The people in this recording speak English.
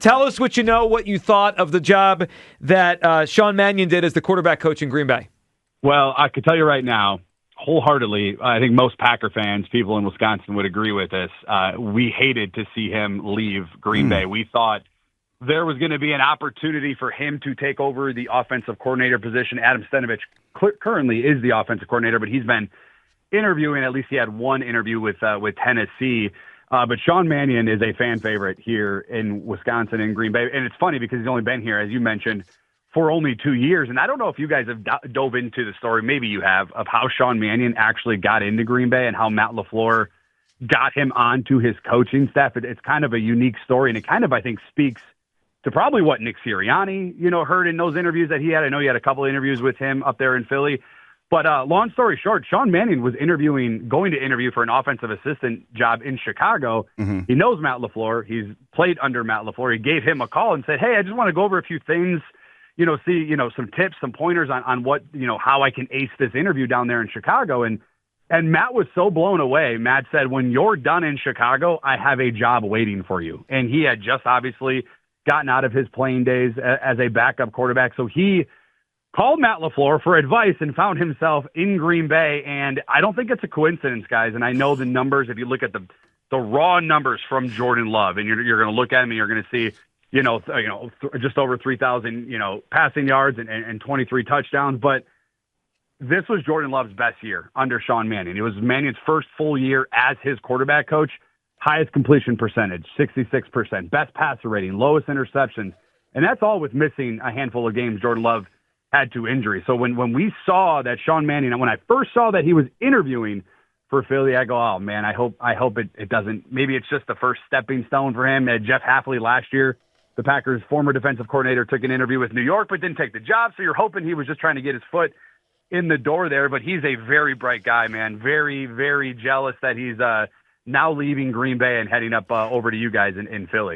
tell us what you know, what you thought of the job that Sean Mannion did as the quarterback coach in Green Bay. Well, I could tell you right now, wholeheartedly, I think most Packer fans, people in Wisconsin would agree with this. We hated to see him leave Green Bay. We thought there was going to be an opportunity for him to take over the offensive coordinator position. Adam Stenavich currently is the offensive coordinator, but he's been interviewing. At least he had one interview with Tennessee. But Sean Mannion is a fan favorite here in Wisconsin and Green Bay. And it's funny because he's only been here, as you mentioned, for only 2 years. And I don't know if you guys have dove into the story, maybe you have, of how Sean Mannion actually got into Green Bay and how Matt LaFleur got him onto his coaching staff. It's kind of a unique story, and it kind of, I think, speaks to probably what Nick Sirianni, heard in those interviews that he had. I know you had a couple of interviews with him up there in Philly. But long story short, Sean Mannion was going to interview for an offensive assistant job in Chicago. Mm-hmm. He knows Matt LaFleur. He's played under Matt LaFleur. He gave him a call and said, hey, I just want to go over a few things, see, some tips, some pointers on what, how I can ace this interview down there in Chicago. And Matt was so blown away. Matt said, when you're done in Chicago, I have a job waiting for you. And he had just obviously gotten out of his playing days as a backup quarterback. So he called Matt LaFleur for advice and found himself in Green Bay. And I don't think it's a coincidence, guys. And I know the numbers, if you look at the raw numbers from Jordan Love, and you're going to look at him and you're going to see, just over 3,000, passing yards and 23 touchdowns. But this was Jordan Love's best year under Sean Mannion. It was Mannion's first full year as his quarterback coach. Highest completion percentage, 66%. Best passer rating, lowest interceptions. And that's all with missing a handful of games Jordan Love had to injury. So when we saw that Sean Mannion, when I first saw that he was interviewing for Philly, I go, oh man, I hope it doesn't. Maybe it's just the first stepping stone for him. Jeff Hafley last year, the Packers' former defensive coordinator, took an interview with New York, but didn't take the job. So you're hoping he was just trying to get his foot in the door there. But he's a very bright guy, man. Very, very jealous that he's now leaving Green Bay and heading up over to you guys in Philly.